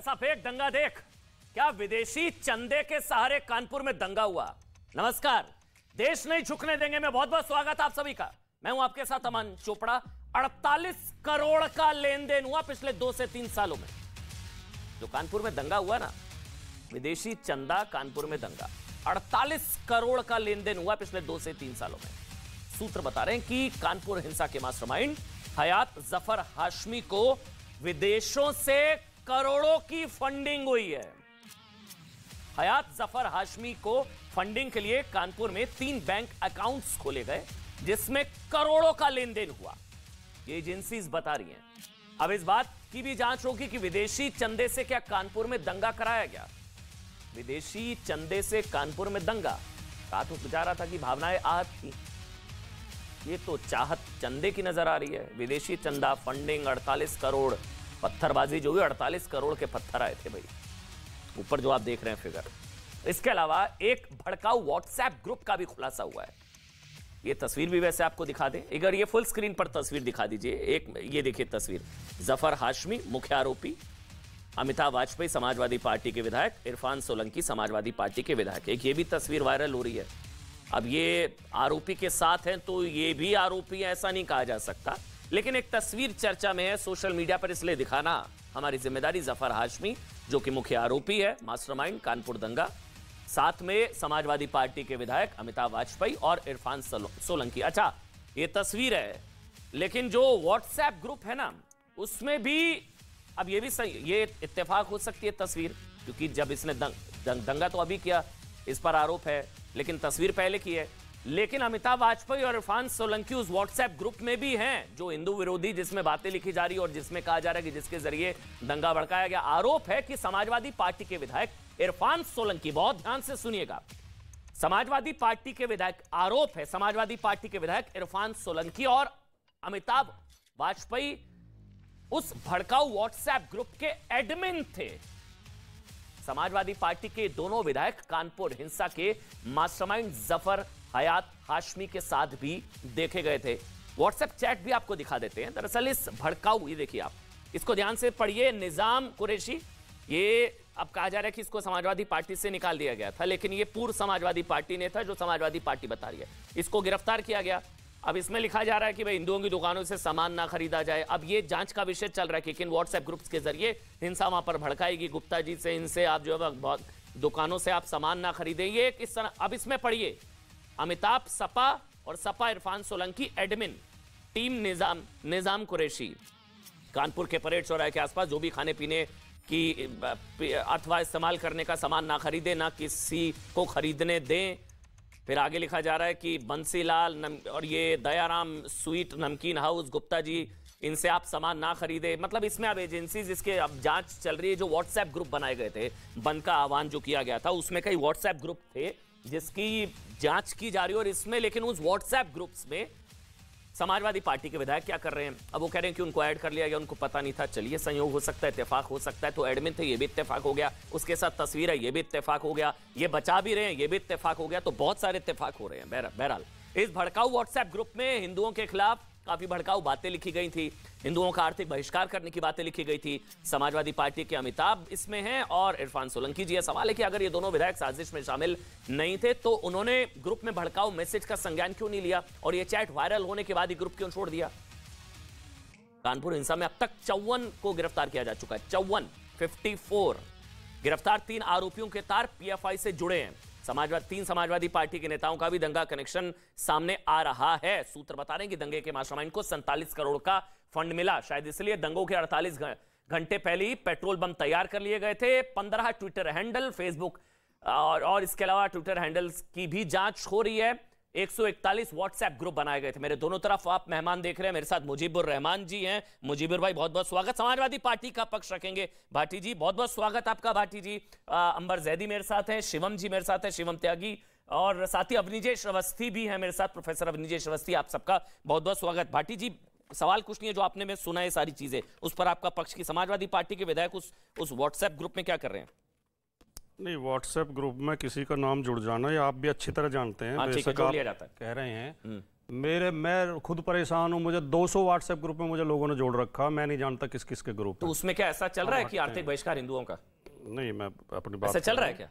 सा फेक दंगा देख, क्या विदेशी चंदे के सहारे कानपुर में दंगा हुआ। नमस्कार, देश नहीं झुकने देंगे में बहुत बहुत स्वागत आप सभी का। मैं हूं आपके साथ अमन चोपड़ा। 48 करोड़ का लेन देन हुआ पिछले 2 से 3 सालों में। जो कानपुर में दंगा हुआ ना, विदेशी चंदा कानपुर में दंगा, 48 करोड़ का लेन देन हुआ पिछले 2 से 3 सालों में। सूत्र बता रहे हैं कि कानपुर हिंसा के मास्टरमाइंड हयात जफर हाशमी को विदेशों से करोड़ों की फंडिंग हुई है। हयात जफर हाशमी को फंडिंग के लिए कानपुर में 3 बैंक अकाउंट्स खोले गए जिसमें करोड़ों का लेन देन हुआ, ये एजेंसीज बता रही हैं। अब इस बात की भी जांच होगी कि विदेशी चंदे से क्या कानपुर में दंगा कराया गया। विदेशी चंदे से कानपुर में दंगा, कहा तो जा रहा था कि भावनाएं आहत थी, ये तो चाहत चंदे की नजर आ रही है। विदेशी चंदा, फंडिंग, 48 करोड़, पत्थरबाजी जो हुई, 48 करोड़ के पत्थर आए थे भाई, ऊपर जो आप देख रहे हैं फिगर। इसके अलावा एक भड़काऊ व्हाट्सएप ग्रुप का भी खुलासा हुआ है। ये तस्वीर भी वैसे आपको दिखा दें, अगर ये फुल स्क्रीन पर तस्वीर दिखा दीजिए। एक ये देखिए तस्वीर, जफर हाशमी मुख्य आरोपी, अमिताभ वाजपेयी समाजवादी पार्टी के विधायक, इरफान सोलंकी समाजवादी पार्टी के विधायक। एक ये भी तस्वीर वायरल हो रही है। अब ये आरोपी के साथ हैं तो ये भी आरोपी है ऐसा नहीं कहा जा सकता, लेकिन एक तस्वीर चर्चा में है सोशल मीडिया पर, इसलिए दिखाना हमारी जिम्मेदारी। जफर हाशमी जो कि मुख्य आरोपी है मास्टरमाइंड कानपुर दंगा, साथ में समाजवादी पार्टी के विधायक अमिताभ वाजपेयी और इरफान सोलंकी। अच्छा, ये तस्वीर है, लेकिन जो व्हाट्सएप ग्रुप है ना उसमें भी अब ये भी सही, ये इत्तेफाक हो सकती है तस्वीर, क्योंकि जब इसने दंगा तो अभी किया, इस पर आरोप है, लेकिन तस्वीर पहले की है। लेकिन अमिताभ वाजपेयी और इरफान सोलंकी उस व्हाट्सएप ग्रुप में भी हैं जो हिंदू विरोधी, जिसमें बातें लिखी जा रही है और जिसमें कहा जा रहा है कि जिसके जरिए दंगा भड़काया गया। आरोप है कि समाजवादी पार्टी के विधायक इरफान सोलंकी, बहुत ध्यान से सुनिएगा, समाजवादी पार्टी के विधायक, आरोप है समाजवादी पार्टी के विधायक इरफान सोलंकी और अमिताभ वाजपेयी उस भड़काऊ व्हाट्सएप ग्रुप के एडमिन थे। समाजवादी पार्टी के दोनों विधायक कानपुर हिंसा के मास्टरमाइंड जफर हयात हाशमी के साथ भी देखे गए थे। व्हाट्सएप चैट भी आपको दिखा देते हैं। दरअसल इस भड़काऊ, ये देखिए आप, इसको ध्यान से पढ़िए, निजाम कुरैशी, ये अब कहा जा रहा है कि इसको समाजवादी पार्टी से निकाल दिया गया था, लेकिन ये पूर्व समाजवादी पार्टी ने था जो समाजवादी पार्टी बता रही है। इसको गिरफ्तार किया गया। अब इसमें लिखा जा रहा है कि भाई हिंदुओं की दुकानों से सामान ना खरीदा जाए। अब ये जांच का विषय चल रहा है कि किन व्हाट्सएप ग्रुप्स के जरिए हिंसा वहां पर भड़काएगी। गुप्ता जी से, इनसे आप जो है दुकानों से आप सामान ना खरीदें, ये इस तरह। अब इसमें पढ़िए, अमिताभ सपा और सपा इरफान सोलंकी एडमिन, टीम निजाम कुरैशी, कानपुर के परेड चौराहे के आसपास जो भी खाने पीने की अथवा इस्तेमाल करने का सामान ना खरीदे, ना किसी को खरीदने दें। फिर आगे लिखा जा रहा है कि बंसीलाल और ये दयाराम स्वीट नमकीन हाउस, गुप्ता जी, इनसे आप सामान ना खरीदे। मतलब इसमें अब एजेंसीज, इसके अब जांच चल रही है। जो व्हाट्सएप ग्रुप बनाए गए थे, बंद का आह्वान जो किया गया था, उसमें कई व्हाट्सएप ग्रुप थे जिसकी जांच की जा रही है। और इसमें, लेकिन उस व्हाट्सएप ग्रुप्स में समाजवादी पार्टी के विधायक क्या कर रहे हैं, अब वो कह रहे हैं कि उनको ऐड कर लिया गया, उनको पता नहीं था। चलिए, संयोग हो सकता है, इत्तेफाक हो सकता है। तो एडमिन थे, ये भी इत्तेफाक हो गया, उसके साथ तस्वीर है, ये भी इत्तेफाक हो गया, ये बचा भी रहे हैं, ये भी इत्तेफाक हो गया। तो बहुत सारे इत्तेफाक हो रहे हैं। बहरहाल इस भड़काऊ व्हाट्सएप ग्रुप में हिंदुओं के खिलाफ काफी भड़काऊ बातें लिखी गई थी, हिंदुओं का आर्थिक बहिष्कार करने की बातें लिखी गई थी। समाजवादी पार्टी के अमिताभ इसमें हैं और इरफान सोलंकी जी है। सवाल है कि अगर ये दोनों विधायक साजिश में शामिल नहीं थे तो उन्होंने ग्रुप में भड़काऊ मैसेज का संज्ञान क्यों नहीं लिया, और ये चैट वायरल होने के बाद ही ग्रुप क्यों छोड़ दिया। कानपुर हिंसा में अब तक 54 को गिरफ्तार किया जा चुका है। 54 गिरफ्तार। 3 आरोपियों के तार पीएफआई से जुड़े हैं। 3 समाजवादी पार्टी के नेताओं का भी दंगा कनेक्शन सामने आ रहा है। सूत्र बता रहे हैं कि दंगे के मास्टरमाइंड को 47 करोड़ का फंड मिला, शायद इसलिए दंगों के 48 घंटे पहले ही पेट्रोल बम तैयार कर लिए गए थे। 15 ट्विटर हैंडल, फेसबुक और इसके अलावा ट्विटर हैंडल्स की भी जांच हो रही है। 141 व्हाट्सएप ग्रुप बनाए गए थे। मेरे दोनों तरफ आप मेहमान देख रहे हैं, मेरे साथ मुजीबुर रहमान जी हैं। मुजीबुर भाई, बहुत बहुत स्वागत। समाजवादी पार्टी का पक्ष रखेंगे भाटी जी, बहुत बहुत स्वागत आपका भाटी जी। अंबर जैदी मेरे साथ हैं, शिवम जी मेरे साथ हैं, शिवम त्यागी, और साथ ही अवनीजेश अवस्थी भी हैं मेरे साथ, प्रोफेसर अवनीजेश अवस्थी। आप सबका बहुत बहुत स्वागत। भाटी जी, सवाल कुछ नहीं है, जो आपने में सुना है सारी चीजें, उस पर आपका पक्ष की समाजवादी पार्टी के विधायक उस व्हाट्सएप ग्रुप में क्या कर रहे हैं? नहीं, व्हाट्सएप ग्रुप में किसी का नाम जुड़ जाना, या आप भी अच्छी तरह जानते हैं, बेशक आप कह रहे हैं मैं खुद परेशान हूँ। मुझे 200 व्हाट्सएप ग्रुप में मुझे लोगों ने जोड़ रखा, मैं नहीं जानता किस किस के ग्रुप। तो उसमें क्या ऐसा चल रहा है कि आर्थिक बहिष्कार हिंदुओं का? नहीं, मैं अपनी बात ऐसा चल रहा है क्या?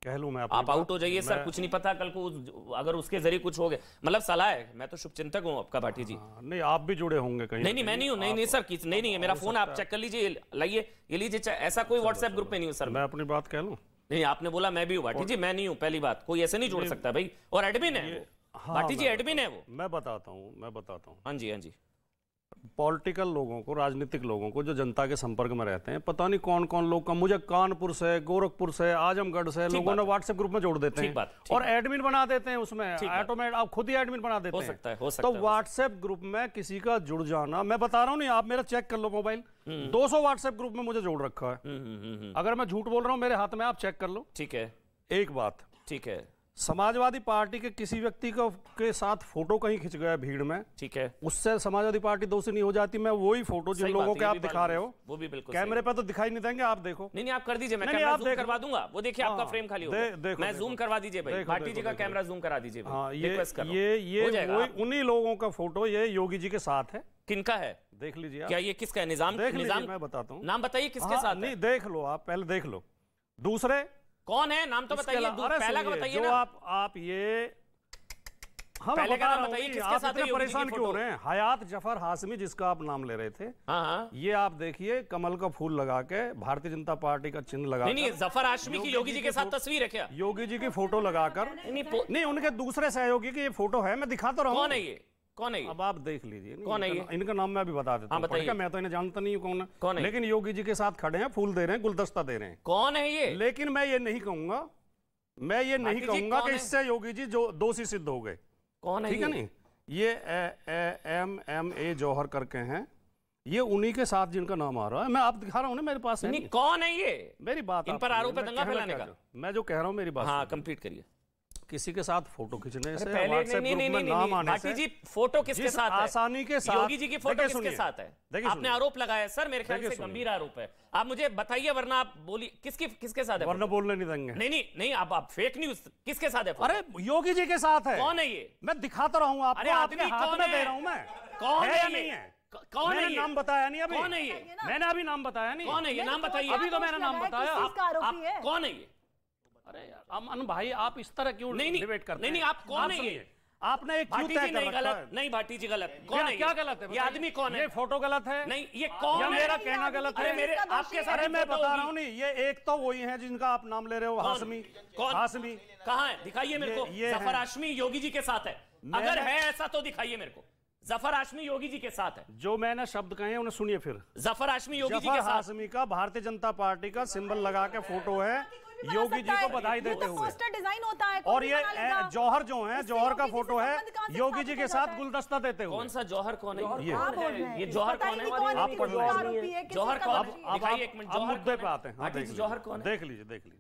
कह लूं मैं? आप आउट हो जाइए सर, कुछ नहीं पता कल को अगर उसके जरिए कुछ हो गया, मतलब सलाह है। मैं तो शुभचिंतक हूँ आपका भाटी जी। नहीं, आप भी जुड़े होंगे कहीं? नहीं, मैं नहीं हूँ। नहीं सर, नहीं है मेरा फोन, आप चेक कर लीजिए, लाइए, ये लीजिए। ऐसा कोई व्हाट्सएप ग्रुप में नहीं हूँ सर। मैं अपनी बात कह लूं? नहीं, आपने बोला मैं भी हूँ भाटी जी, मैं नहीं हूँ। पहली बात, कोई ऐसे नहीं जोड़ सकता भाई। और एडमिन है भाटी जी, एडमिन है वो। मैं बताता हूँ। हाँ जी। पॉलिटिकल लोगों को, राजनीतिक लोगों को, जो जनता के संपर्क में रहते हैं, पता नहीं कौन कौन लोग का, मुझे कानपुर से, गोरखपुर से, आजमगढ़ से लोगों ने व्हाट्सएप ग्रुप में जोड़ देते हैं और एडमिन बना देते हैं उसमें। ऑटोमेटिक आप खुद ही एडमिन बना देते हैं। हो सकता है। तो व्हाट्सएप ग्रुप में किसी का जुड़ जाना, मैं बता रहा हूँ, नहीं आप मेरा चेक कर लो मोबाइल, 200 व्हाट्सएप ग्रुप में मुझे जोड़ रखा है। अगर मैं झूठ बोल रहा हूँ मेरे हाथ में, आप चेक कर लो। ठीक है। एक बात, ठीक है, समाजवादी पार्टी के किसी व्यक्ति के साथ फोटो कहीं खिंच गया भीड़ में, ठीक है, उससे समाजवादी पार्टी दोषी नहीं हो जाती। मैं वही फोटो जिन लोगों के आप दिखा रहे हो, वो भी बिल्कुल कैमरे पे तो दिखाई नहीं देंगे, आप देखो। नहीं, आप कर दीजिए, मैं कैमरा जूम करवा दूंगा। वो देखिए आपका फ्रेम खाली हो गया, मैं जूम करवा दीजिए भाई, भाटी जी का कैमरा जूम करा दीजिए। हाँ, ये उन्हीं लोगों का फोटो, ये योगी जी के साथ है। किनका है? देख लीजिए। क्या ये किसका है? निजाम? मैं बताता हूँ, नाम बताइए किसके साथ। नहीं, देख लो, आप पहले देख लो। दूसरे कौन है, नाम तो बताइए। पहला का बताइए ना। आप ये पहले का नाम बताइए, किसके साथ है? परेशान क्यों हो रहे हैं? हयात जफर हाशमी, जिसका आप नाम ले रहे थे। हाँ। ये आप देखिए, कमल का फूल लगा के, भारतीय जनता पार्टी का चिन्ह लगा। नहीं, जफर हाशमी की योगी जी के साथ तस्वीर है क्या? योगी जी की फोटो लगाकर। नहीं, उनके दूसरे सहयोगी की ये फोटो है, मैं दिखा तो रहा हूँ। कौन है ये? कौन है ये? अब आप देख लीजिए। कौन है ये? इनका नाम मैं अभी बता देता हूँ, मैं तो इन्हें जानता नहीं हूँ कौन है, लेकिन योगी जी के साथ खड़े हैं, फूल दे रहे हैं, गुलदस्ता दे रहे हैं। कौन है ये? लेकिन मैं ये नहीं कहूंगा कि इससे योगी जी जो दोषी सिद्ध हो गए। कौन है? ठीक है नहीं, ये MMA जौहर करके हैं, ये उन्हीं के साथ जिनका नाम आ रहा है। मैं आप दिखा रहा हूँ ना, मेरे पास है। नहीं, कौन है ये? मेरी बात, इन पर आरोप है दंगा फैलाने का। मैं जो कह रहा हूँ, मेरी बात। हाँ, कंप्लीट करिए। किसी के साथ फोटो खींचने से, व्हाट्सएप ग्रुप में नाम आने से, जी फोटो किसके साथ है? आसानी के साथ योगी जी की फोटो किसके साथ है? आपने आरोप लगाया सर, मेरे ख्याल से गंभीर आरोप है। आप मुझे बताइए, वरना आप बोलिए किसके साथ है? वरना बोलने नहीं देंगे। नहीं, आप फेक न्यूज किसके साथ है? अरे योगी जी के साथ है। कौन है ये? मैं दिखाता रहा हूँ आपको। अरे आदमी कौन है? दे रहा हूँ मैं। कौन है? नहीं है। कौन है? नाम बताया नहीं अभी। कौन है ये? मैंने अभी नाम बताया नहीं। कौन है ये? नाम बताइए। अभी तो मैंने नाम बताया। कौन है ये? अरे यार अमन भाई, आप इस तरह क्यों डिबेट करते हैं? नहीं, आप कौन है ये? आपने एक क्यों तय कर रखा है? नहीं भाटी जी, गलत। कौन है? क्या गलत है? ये आदमी कौन है? ये फोटो गलत है। नहीं, ये कौन है? मेरा कहना गलत है। मेरे आपके साथ मैं बता रहा हूँ। नहीं, ये एक तो वही है जिनका आप नाम ले रहे हो, हाशमी। कौन? हाशमी कहाँ है? दिखाइए मेरे को। जफर हाशमी योगी जी के साथ है? अगर है ऐसा तो दिखाइए मेरे को। जफर हाशमी योगी जी के साथ है? जो मैंने शब्द कहे हैं उन्हें सुनिए फिर। जफर हाशमी योगी जी के साथ। हाशमी का भारतीय जनता पार्टी का सिंबल लगा के फोटो है, योगी जी को बधाई देते हुए। पोस्टर डिजाइन होता है। और ये जौहर जो है, जौहर का फोटो है, योगी जी के साथ गुलदस्ता देते हुए। कौन सा जौहर? कौन है ये जौहर? कौन है? आप पढ़ लीजिए। जौहर कौन? दिखाइए एक मिनट। जौहर मुद्दे पे आते हैं। जौहर कौन है? देख लीजिए।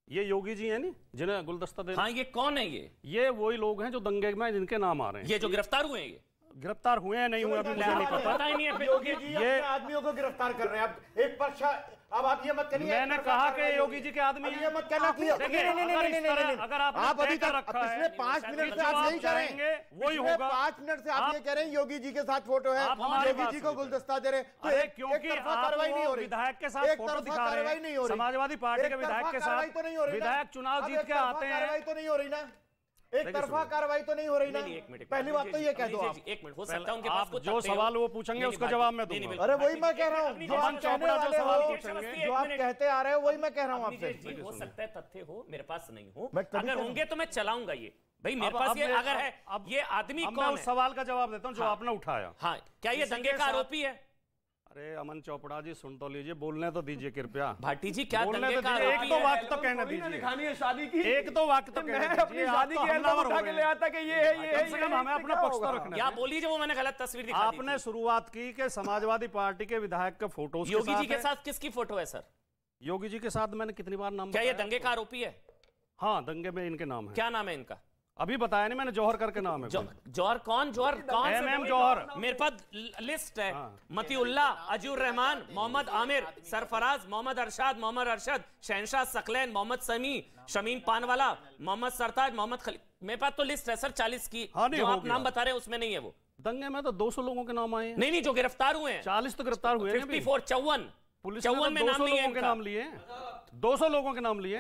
ये योगी जी हैं नी, जिन्हें गुलदस्ता दे। हाँ, ये कौन है? ये वही लोग हैं जो दंगे में जिनके नाम आ रहे हैं। ये जो गिरफ्तार हुए हैं? ये गिरफ्तार हुए हैं, नहीं हुए अभी मुझे नहीं पता ही नहीं है। योगी जी ये आदमियों को गिरफ्तार कर रहे हैं। अब एक पर्चा, अब आप ये मत करिए। मैंने कहा कि योगी जी के आदमी ये मत कहना। नहीं, अगर आप अभी तक पिछले 5 मिनट से आप यही कह रहे हैं, वही होगा। 5 मिनट से आप ये कह रहे हैं योगी जी के साथ फोटो है, योगी जी को गुलदस्ता दे रहे हैं, तो क्योंकि कार्रवाई नहीं हो रही। विधायक के साथ फोटो दिखा रहे हैं, समाजवादी पार्टी के विधायक के साथ विधायक चुनाव जीत के आते हैं, कार्रवाई तो नहीं हो रही ना, एक तरफा कार्रवाई तो नहीं हो रही ना। पहली बात तो ये कह दो आप। एक मिनट, हो सकता है उनके पास कुछ जो सवाल वो पूछेंगे उसका जवाब मैं दूंगा। अरे वही मैं कह रहा हूँ, जो आप कहने वाले हो, जो आप कहते आ रहे हो, वही मैं कह रहा हूँ आपसे। हो सकता है तथ्य हो, मेरे पास नहीं हो, अगर होंगे तो मैं चलाऊंगा ये। भाई मेरे पास ये अगर है, अब ये आदमी कौन है? सवाल का जवाब देता हूँ जो आपने उठाया। हाँ, क्या ये दंगे का आरोपी है? अरे अमन चोपड़ा जी, सुन तो लीजिए, बोलने तो दीजिए कृपया। भाटी जी, क्या दंगे का आरोपी है? एक तो वाक्य तो कहने दीजिए। दिखानी है शादी की, एक तो वाक्य तो कहने दीजिए। अपनी शादी की एल्बम उठा के ले आता कि ये है, ये है। हमें अपना पक्ष तो रखना है। क्या बोलिए जो वो मैंने गलत तस्वीर दिखा दी। आपने शुरुआत की कि समाजवादी पार्टी के विधायक का फोटो योगी जी के साथ। किसकी फोटो है सर? योगी जी के साथ मैंने कितनी बार नाम, क्या ये दंगे का आरोपी है? हाँ, दंगे में इनके नाम है। क्या नाम है इनका? अभी बताया नहीं मैंने, जौहर करके नाम है। जौहर कौन? जौहर कौन? MM जौहर। मेरे पास लिस्ट है। मतीउल्लाह, अजूर रहमान, मोहम्मद आमिर, सरफराज, मोहम्मद अरशद, शहनशाह सकलैन, मोहम्मद समी, शमीन पानवाला, मोहम्मद सरताज, मोहम्मद खलील। मेरे पास तो लिस्ट है सर 40 की। जो आप नाम बता रहे हैं उसमें नहीं है वो। दंगे में तो 200 लोगों के नाम आए हैं। नहीं, जो गिरफ्तार हुए हैं 40 तो गिरफ्तार हुए हैं। 54, 54 पुलिस में 200 लोगों के नाम लिए, 200 लोगों के नाम लिए।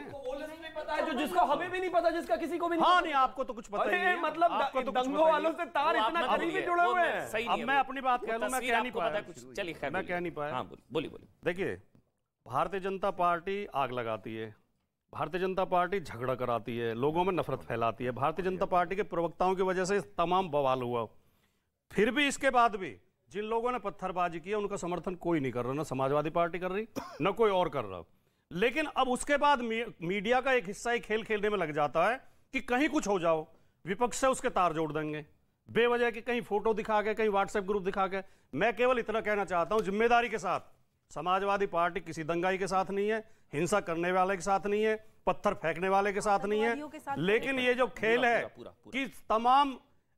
पता है जो जिसका हमें भी नहीं पता, जिसका किसी को भी नहीं। हाँ नहीं, आपको तो कुछ पता ही नहीं। मतलब दंगों वालों से तार इतना करीबी जुड़े हुए हैं। अब मैं अपनी बात कह लूं, मैं कह नहीं पाया कुछ। चलिए मैं कह नहीं पाया। बोलिए। देखिए, भारतीय जनता पार्टी आग लगाती है, भारतीय जनता पार्टी झगड़ा कराती है, लोगों में नफरत फैलाती है। भारतीय जनता पार्टी के प्रवक्ताओं की वजह से तमाम बवाल हुआ। फिर भी इसके बाद भी जिन लोगों ने पत्थरबाजी की उनका समर्थन कोई नहीं कर रहा, ना समाजवादी पार्टी कर रही, ना कोई और कर रहा। लेकिन अब उसके बाद मीडिया का एक हिस्सा ही खेल खेलने में लग जाता है कि कहीं कुछ हो जाओ, विपक्ष से उसके तार जोड़ देंगे बेवजह की, कहीं फोटो दिखा के, कहीं व्हाट्सएप ग्रुप दिखा के। मैं केवल इतना कहना चाहता हूं जिम्मेदारी के साथ, समाजवादी पार्टी किसी दंगाई के साथ नहीं है, हिंसा करने वाले के साथ नहीं है, पत्थर फेंकने वाले के साथ नहीं है। लेकिन ये जो खेल है कि तमाम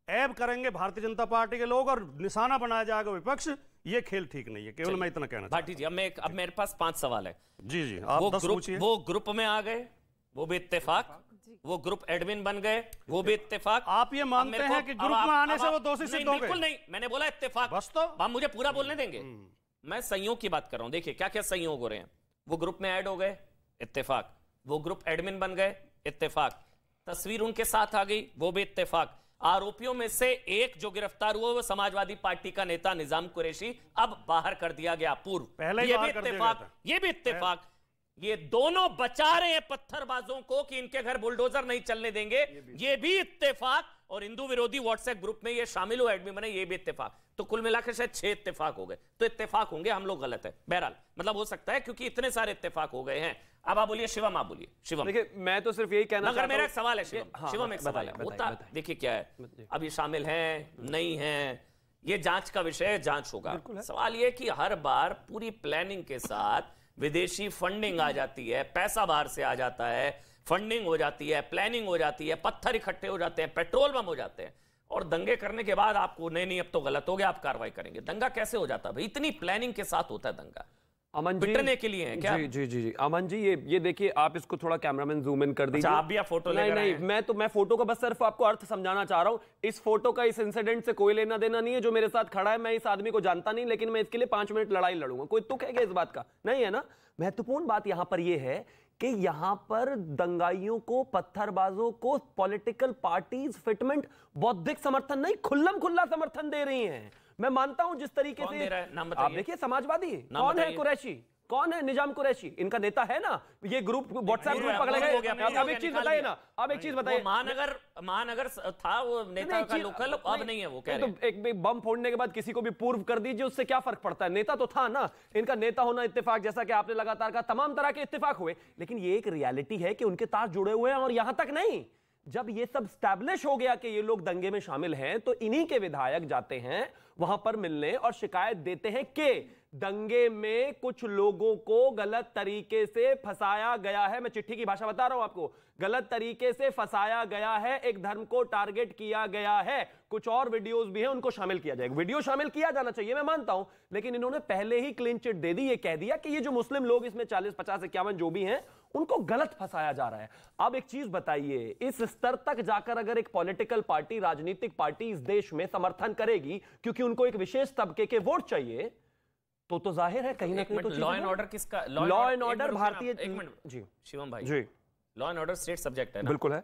ऐब करेंगे भारतीय जनता पार्टी के लोग और निशाना बनाया जाएगा विपक्ष, ये खेल ठीक नहीं है। केवल मैं इतना कहना चाहता हूं। अब मेरे पास 5 सवाल है। जी आप 10 पूछिए। वो ग्रुप में आ गए, वो भी इत्तेफाक, वो ग्रुप एडमिन बन गए, वो भी इत्तेफाक। आप ये मानते हैं कि ग्रुप में आने से वो दोषी सिद्ध हो गए? बिल्कुल नहीं, मैंने बोला इत्तेफाक। बस तो आप मुझे पूरा बोलने देंगे? मैं संयोग की बात कर रहा हूं। देखिए क्या क्या संयोग हो रहे हैं। वो ग्रुप में ऐड हो गए, इत्तेफाक। वो ग्रुप एडमिन बन गए, इत्तेफाक। तस्वीर उनके साथ आ गई, वो भी इत्तेफाक। आरोपियों में से एक जो गिरफ्तार हुआ वो समाजवादी पार्टी का नेता निजाम कुरैशी, अब बाहर कर दिया गया पूर्व। पहले ये भी इत्तेफाक, ये भी इत्तेफाक। ये दोनों बचा रहे हैं पत्थरबाजों को कि इनके घर बुलडोजर नहीं चलने देंगे, ये भी इत्तेफाक। और हिंदू विरोधी व्हाट्सएप ग्रुप में ये शामिल हो, एडमिन बने, ये भी इत्तेफाक। तो कुल मिलाकर शायद 6 इत्तेफाक हो गए। तो इत्तेफाक होंगे, हम लोग गलत है। बहरहाल मतलब हो सकता है क्योंकि इतने सारे इत्तेफाक हो गए हैं। अब आप बोलिए शिवम, आप बोलिए शिवम। देखिए मैं तो सिर्फ यही कहना चाहता हूं, मेरा एक सवाल है शिवम। शिवम एक सवाल है, होता देखिए क्या है, अब ये शामिल हैं नहीं हैं, ये जांच का विषय है, जांच होगा। सवाल ये कि हर बार पूरी प्लानिंग के साथ विदेशी फंडिंग आ जाती है, पैसा बाहर से आ जाता है, फंडिंग हो जाती है, प्लानिंग हो जाती है, पत्थर इकट्ठे हो जाते हैं, पेट्रोल बम हो जाते हैं, और दंगे करने के बाद आपको नहीं अब तो गलत हो गया, आप कार्रवाई करेंगे। दंगा कैसे हो जाता है भाई? इतनी प्लानिंग के साथ होता है दंगा। अमन जी पिटने के लिए है क्या? जी अमन जी, ये देखिए, आप इसको थोड़ा कैमरामैन जूम इन कर दीजिए। आप भी आप फोटो लेकर नहीं, मैं फोटो का बस सिर्फ आपको अर्थ समझाना चाह रहा हूं। इस फोटो का इस इंसिडेंट से कोई लेना देना नहीं है। जो मेरे साथ खड़ा है, मैं इस आदमी को जानता नहीं, लेकिन मैं इसके लिए 5 मिनट लड़ाई लड़ूंगा। कोई तुक है क्या इस बात का? नहीं है ना। महत्वपूर्ण बात यहां पर यह है कि यहां पर दंगाइयों को, पत्थरबाजों को पॉलिटिकल पार्टीज फिटमेंट बौद्धिक समर्थन नहीं, खुल्लम खुल्ला समर्थन दे रही हैं। मैं मानता हूं जिस तरीके से आप देखिए, समाजवादी कौन है? कुरैशी कौन है? निजाम कुरैशी इनका नेता है ना। ये ग्रुप व्हाट्सएप ग्रुप पकड़े गए। अब एक चीज बताइए ना, अब एक चीज बताइए। महानगर था वो नेता का लोकल, अब नहीं है वो, कह रहे हैं। तो एक बम फोड़ने के बाद किसी को भी पूर्व कर दीजिए, उससे क्या फर्क पड़ता है? नेता तो था ना। इनका नेता होना इत्तेफाक, जैसा कि आपने लगातार कहा, तमाम तरह के इत्तेफाक हुए, लेकिन ये एक रियलिटी है कि उनके तार जुड़े हुए हैं। और यहां तक नहीं, जब ये सब स्टैब्लिश हो गया कि ये लोग दंगे में शामिल हैं, तो इन्हीं के विधायक जाते हैं वहां पर मिलने और शिकायत देते हैं कि दंगे में कुछ लोगों को गलत तरीके से फंसाया गया है। मैं चिट्ठी की भाषा बता रहा हूं आपको, गलत तरीके से फंसाया गया है, एक धर्म को टारगेट किया गया है। कुछ और वीडियोस भी हैं, उनको शामिल किया जाएगा। वीडियो शामिल किया जाना चाहिए, मैं मानता हूं, लेकिन इन्होंने पहले ही क्लीन चिट दे दी। ये कह दिया कि ये जो मुस्लिम लोग इसमें 40, 50, 51 जो भी हैं, उनको गलत फंसाया जा रहा है। अब एक चीज बताइए, इस स्तर तक जाकर अगर एक पॉलिटिकल पार्टी, राजनीतिक पार्टी इस देश में समर्थन करेगी क्योंकि उनको एक विशेष तबके के वोट चाहिए, तो जाहिर है कहीं ना कहीं तो लॉ एंड ऑर्डर किसका? लॉ एंड ऑर्डर भारतीय। जी शिवम भाई ji, law and order state subject है ना? बिल्कुल है।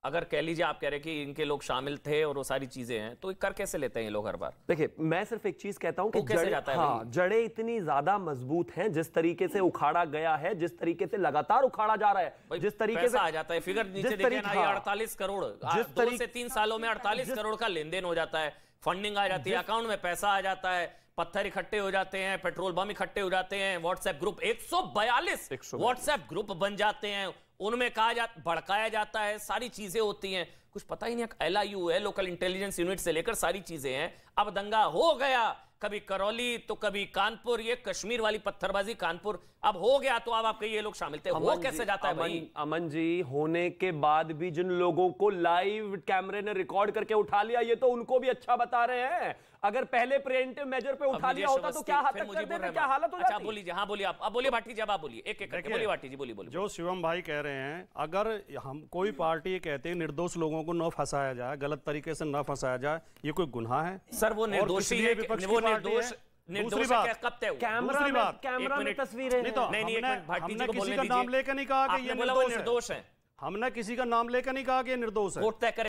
अगर कह लीजिए, आप कह रहे हैं कि इनके लोग शामिल थे और वो सारी चीजें हैं, तो कर कैसे लेते हैं ये लोग हर बार? देखिए, मैं सिर्फ एक चीज कहता हूं कि जड़ें इतनी ज्यादा मजबूत हैं, जिस तरीके से उखाड़ा गया है, जिस तरीके से लगातार उखाड़ा जा रहा है, जिस तरीके से आ जाता है। फिगर नीचे देखिए ना, ये 48 करोड़, 2 से 3 सालों में 48 करोड़ का लेन देन हो जाता है, फंडिंग आ जाती है, अकाउंट में पैसा आ जाता है, पत्थर इकट्ठे हो जाते हैं, पेट्रोल बम इकट्ठे हो जाते हैं, व्हाट्सएप ग्रुप 142 व्हाट्सएप ग्रुप बन जाते हैं, उनमें भड़काया जाता है, सारी चीजें होती हैं, कुछ पता ही नहीं। LIU है, लोकल इंटेलिजेंस यूनिट से लेकर सारी चीजें हैं। अब दंगा हो गया, कभी करौली तो कभी कानपुर, ये कश्मीर वाली पत्थरबाजी कानपुर, अब हो गया तो अब आप कहिए लोग शामिल थे, हो कैसे जाता है भाई? अमन जी, होने के बाद भी जिन लोगों को लाइव कैमरे ने रिकॉर्ड करके उठा लिया, ये तो उनको भी अच्छा बता रहे हैं। अगर पहले प्रिवेंटिव मेजर पे उठा लिया होता तो क्या हालत कर देते, क्या हालत हो जाती? अच्छा बोलिए, हाँ बोलिए, आप बोलिए भाटी जी, अब आप बोलिए, एक एक करके बोलिए भाटी जी, बोलिए। जो शिवम भाई कह रहे हैं, अगर हम कोई पार्टी ये कहते हैं निर्दोष लोगों को न फंसाया जाए, गलत तरीके से न फंसाया जाए, ये कोई गुनाह है? सर वो निर्दोषी है, वो निर्दोष दूसरी बात, कब तय हुआ? कैमरा में तस्वीरें नहीं, हमने किसी का नाम लेकर नहीं कहा कि ये निर्दोष है। हमने किसी का नाम लेकर नहीं कहा कि ये निर्दोष है। कोर्ट तय करे।